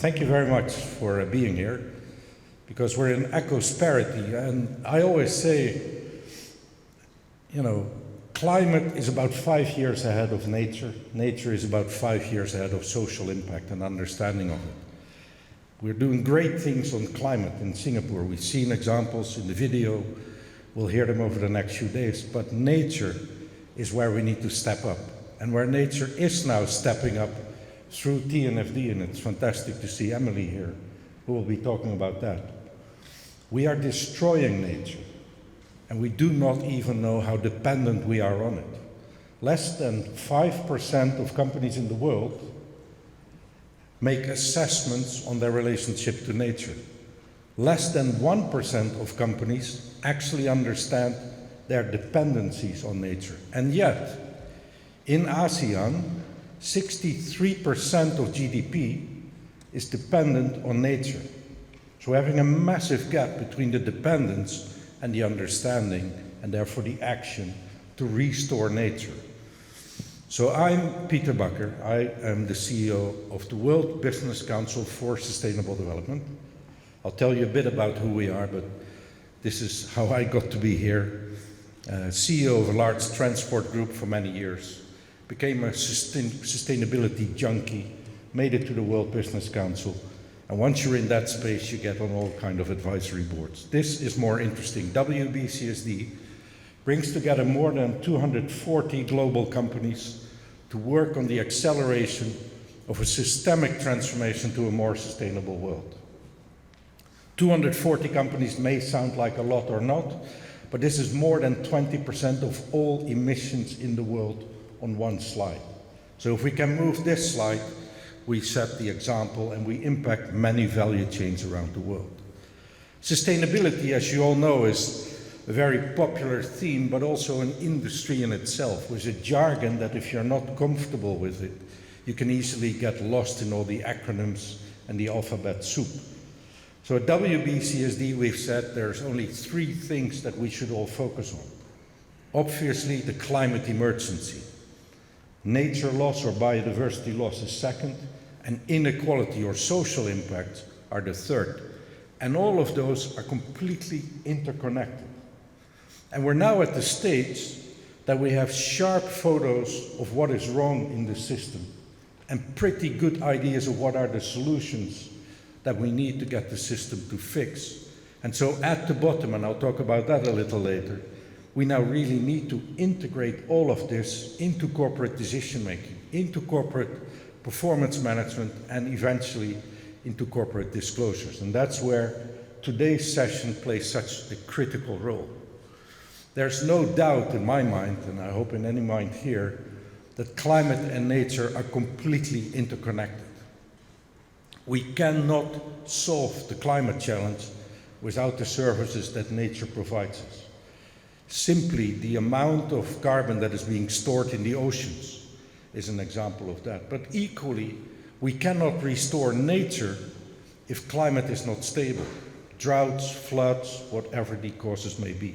thank you very much for being here, because we're in ecosperity, and I always say, climate is about 5 years ahead of nature. Nature is about 5 years ahead of social impact and understanding of it. We're doing great things on climate in Singapore. We've seen examples in the video. We'll hear them over the next few days. But nature is where we need to step up, and where nature is now stepping up through TNFD, and it's fantastic to see Emily here, who will be talking about that. We are destroying nature, and we do not even know how dependent we are on it. Less than 5% of companies in the world make assessments on their relationship to nature. Less than 1% of companies actually understand their dependencies on nature. And yet, in ASEAN, 63% of GDP is dependent on nature. So we're having a massive gap between the dependence and the understanding, and therefore the action to restore nature. So I'm Peter Bakker. I am the CEO of the World Business Council for Sustainable Development. I'll tell you a bit about who we are, but this is how I got to be here. CEO of a large transport group for many years, became a sustainability junkie, made it to the World Business Council, and once you're in that space, you get on all kind of advisory boards. This is more interesting. WBCSD brings together more than 240 global companies to work on the acceleration of a systemic transformation to a more sustainable world. 240 companies may sound like a lot or not, but this is more than 20% of all emissions in the world on one slide. So if we can move this slide, we set the example and we impact many value chains around the world. Sustainability, as you all know, is a very popular theme, but also an industry in itself, with a jargon that if you're not comfortable with it, you can easily get lost in all the acronyms and the alphabet soup. So at WBCSD, we've said there's only 3 things that we should all focus on. Obviously, the climate emergency. Nature loss or biodiversity loss is second, and inequality or social impacts are the third. And all of those are completely interconnected. And we're now at the stage that we have sharp photos of what is wrong in the system and pretty good ideas of what are the solutions that we need to get the system to fix. And so at the bottom, and I'll talk about that a little later, we now really need to integrate all of this into corporate decision-making, into corporate performance management, and eventually into corporate disclosures. And that's where today's session plays such a critical role. There's no doubt in my mind, and I hope in any mind here, that climate and nature are completely interconnected. We cannot solve the climate challenge without the services that nature provides us. Simply the amount of carbon that is being stored in the oceans is an example of that. But equally, we cannot restore nature if climate is not stable. Droughts, floods, whatever the causes may be.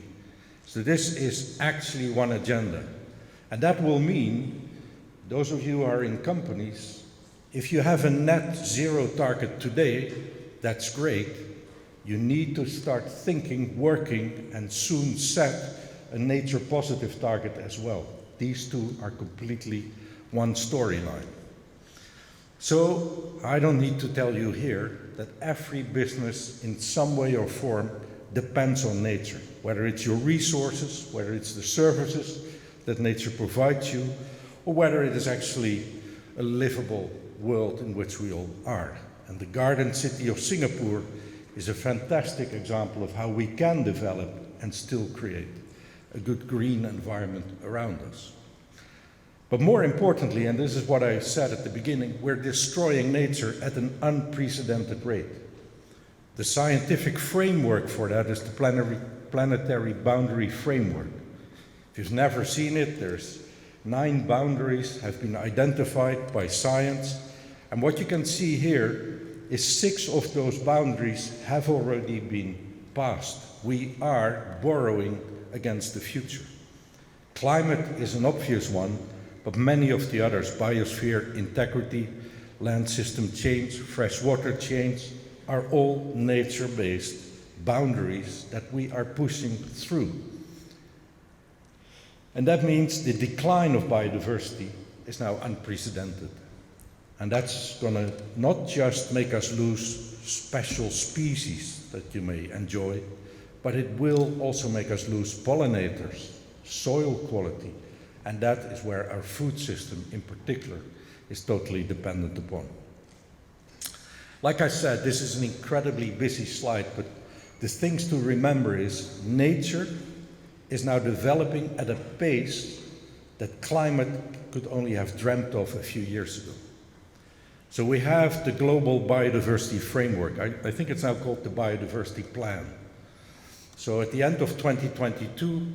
So this is actually one agenda. And that will mean, those of you who are in companies, if you have a net zero target today, that's great. You need to start thinking, working, and soon set a nature positive target as well. These two are completely one storyline. So I don't need to tell you here that every business in some way or form depends on nature, whether it's your resources, whether it's the services that nature provides you, or whether it is actually a livable world in which we all are. And the Garden City of Singapore is a fantastic example of how we can develop and still create a good green environment around us. But more importantly, and this is what I said at the beginning, we're destroying nature at an unprecedented rate. The scientific framework for that is the planetary boundary framework. If you've never seen it, there's 9 boundaries have been identified by science. And what you can see here is 6 of those boundaries have already been passed. We are borrowing against the future. Climate is an obvious one, but many of the others, biosphere integrity, land system change, freshwater change, are all nature-based boundaries that we are pushing through. And that means the decline of biodiversity is now unprecedented. And that's going to not just make us lose special species that you may enjoy, but it will also make us lose pollinators, soil quality, and that is where our food system in particular is totally dependent upon. Like I said, this is an incredibly busy slide, but the things to remember is nature is now developing at a pace that climate could only have dreamt of a few years ago. So we have the Global Biodiversity Framework. I think it's now called the Biodiversity Plan. So at the end of 2022,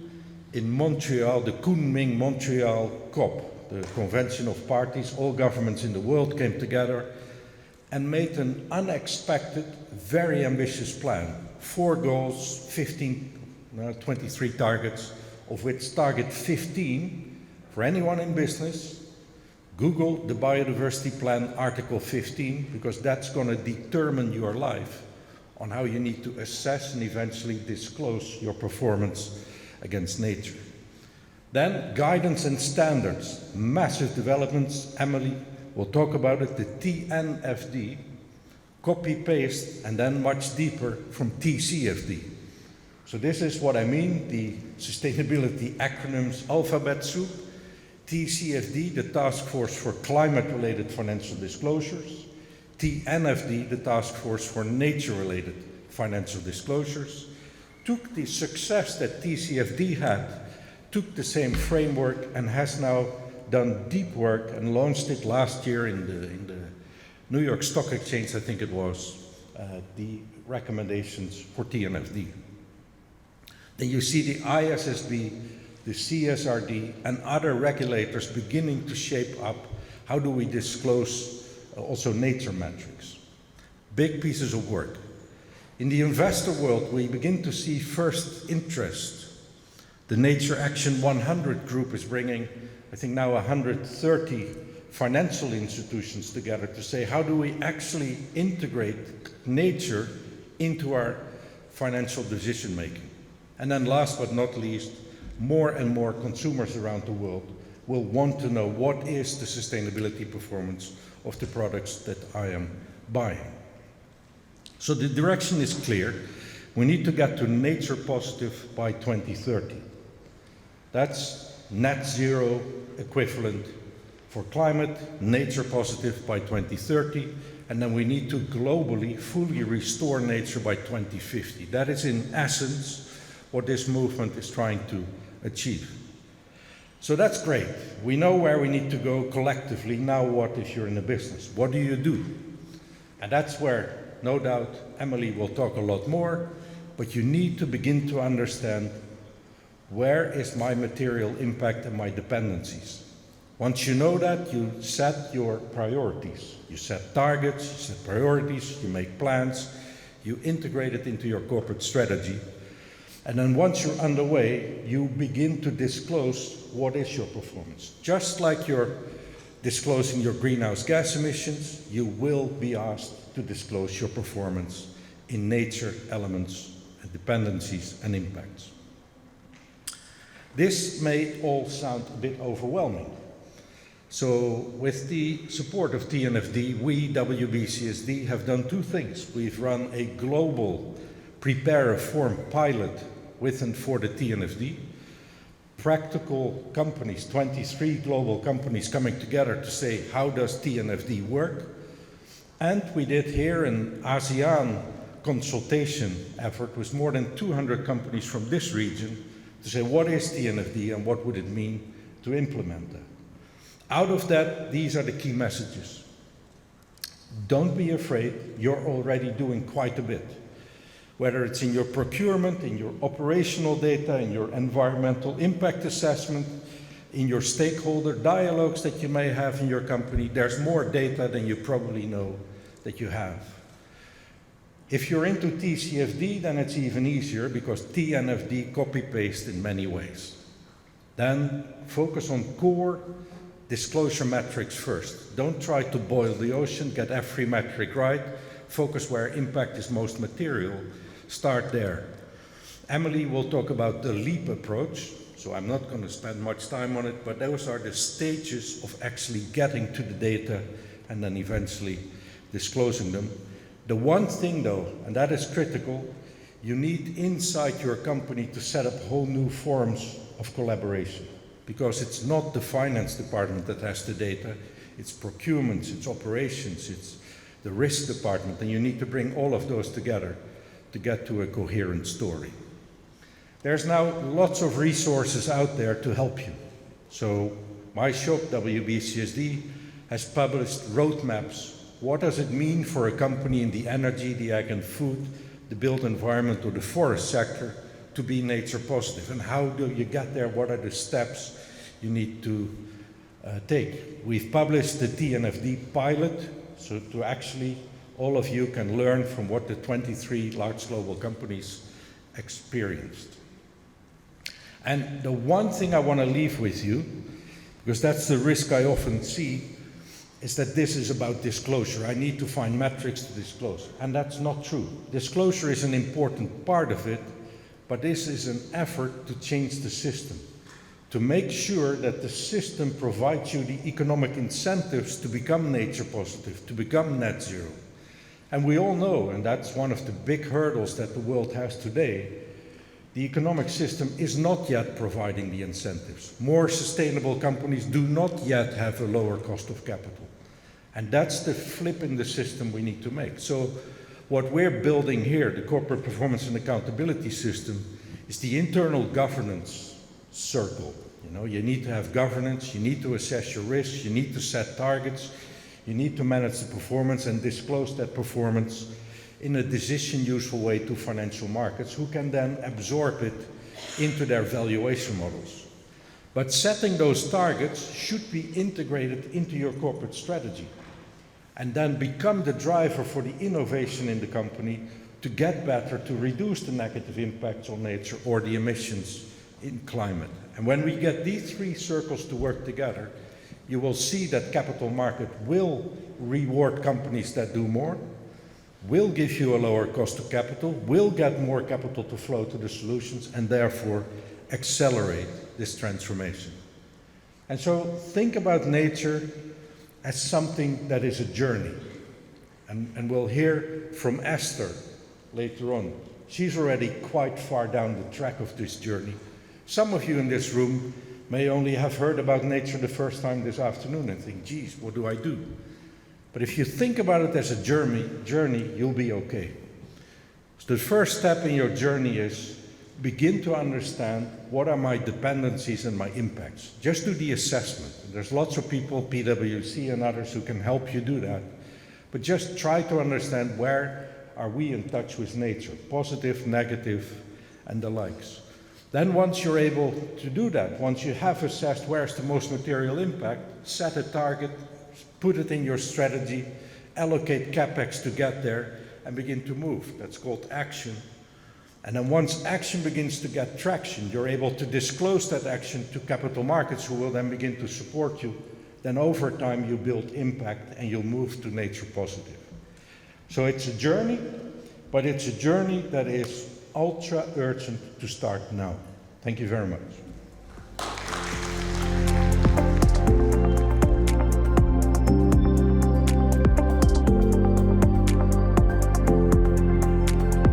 in Montreal, the Kunming Montreal COP, the Convention of Parties, all governments in the world came together and made an unexpected, very ambitious plan. 4 goals, 23 targets, of which target 15, for anyone in business, Google the Biodiversity Plan Article 15, because that's going to determine your life on how you need to assess and eventually disclose your performance against nature. Then guidance and standards, massive developments. Emily will talk about it, the TNFD, copy-paste, and then much deeper from TCFD. So this is what I mean, the sustainability acronyms alphabet soup. TCFD, the Task Force for Climate-Related Financial Disclosures. TNFD, the Task Force for Nature-Related Financial Disclosures. Took the success that TCFD had, took the same framework and has now done deep work and launched it last year in the New York Stock Exchange, I think it was, the recommendations for TNFD. Then you see the ISSB, the CSRD, and other regulators beginning to shape up how do we disclose also nature metrics. Big pieces of work. In the investor world, we begin to see first interest. The Nature Action 100 group is bringing, I think now 130 financial institutions together to say, how do we actually integrate nature into our financial decision making? And then last but not least, more and more consumers around the world will want to know what is the sustainability performance of the products that I am buying. So the direction is clear. We need to get to nature positive by 2030. That's net zero equivalent for climate, nature positive by 2030, and then we need to globally fully restore nature by 2050. That is in essence what this movement is trying to achieve. So that's great. We know where we need to go collectively. Now what if you're in a business? What do you do? And that's where, no doubt, Emily will talk a lot more, but you need to begin to understand where is my material impact and my dependencies. Once you know that, you set your priorities. You set targets, you set priorities, you make plans, you integrate it into your corporate strategy. And then once you're underway, you begin to disclose what is your performance. Just like you're disclosing your greenhouse gas emissions, you will be asked to disclose your performance in nature elements and dependencies and impacts. This may all sound a bit overwhelming. So with the support of TNFD, we, WBCSD, have done 2 things. We've run a global prepare a form pilot with and for the TNFD. Practical companies, 23 global companies coming together to say, how does TNFD work? And we did here an ASEAN consultation effort with more than 200 companies from this region to say, what is TNFD and what would it mean to implement that? Out of that, these are the key messages. Don't be afraid, you're already doing quite a bit. Whether it's in your procurement, in your operational data, in your environmental impact assessment, in your stakeholder dialogues that you may have in your company, there's more data than you probably know that you have. If you're into TCFD, then it's even easier because TNFD copy-paste in many ways. Then focus on core disclosure metrics first. Don't try to boil the ocean, get every metric right. Focus where impact is most material. Start there. Emily will talk about the LEAP approach, so I'm not going to spend much time on it, but those are the stages of actually getting to the data and then eventually disclosing them. The one thing though, and that is critical, you need inside your company to set up whole new forms of collaboration, because it's not the finance department that has the data, it's procurement, it's operations, it's the risk department, and you need to bring all of those together to get to a coherent story. There's now lots of resources out there to help you. So my shop, WBCSD, has published roadmaps. What does it mean for a company in the energy, the ag and food, the built environment or the forest sector to be nature positive? And how do you get there? What are the steps you need to take? We've published the TNFD pilot, so to actually all of you can learn from what the 23 large global companies experienced. And the one thing I want to leave with you, because that's the risk I often see, is that this is about disclosure. I need to find metrics to disclose. And that's not true. Disclosure is an important part of it, but this is an effort to change the system, to make sure that the system provides you the economic incentives to become nature positive, to become net zero. And we all know, and that's one of the big hurdles that the world has today, the economic system is not yet providing the incentives. More sustainable companies do not yet have a lower cost of capital. And that's the flip in the system we need to make. So what we're building here, the corporate performance and accountability system, is the internal governance circle. You know, you need to have governance, you need to assess your risks, you need to set targets, you need to manage the performance and disclose that performance in a decision-useful way to financial markets, who can then absorb it into their valuation models. But setting those targets should be integrated into your corporate strategy and then become the driver for the innovation in the company to get better, to reduce the negative impacts on nature or the emissions in climate. And when we get these three circles to work together, you will see that capital market will reward companies that do more, will give you a lower cost of capital, will get more capital to flow to the solutions, and therefore accelerate this transformation. And so think about nature as something that is a journey. And we'll hear from Esther later on. She's already quite far down the track of this journey. Some of you in this room may only have heard about nature the first time this afternoon and think, geez, what do I do? But if you think about it as a journey, you'll be okay. So the first step in your journey is begin to understand what are my dependencies and my impacts. Just do the assessment. There's lots of people, PwC and others, who can help you do that. But just try to understand where are we in touch with nature, positive, negative, and the likes. Then once you're able to do that, once you have assessed where's the most material impact, set a target, put it in your strategy, allocate CapEx to get there, and begin to move. That's called action. And then once action begins to get traction, you're able to disclose that action to capital markets, who will then begin to support you. Then over time you build impact and you'll move to nature positive. So it's a journey, but it's a journey that is ultra urgent to start now. Thank you very much.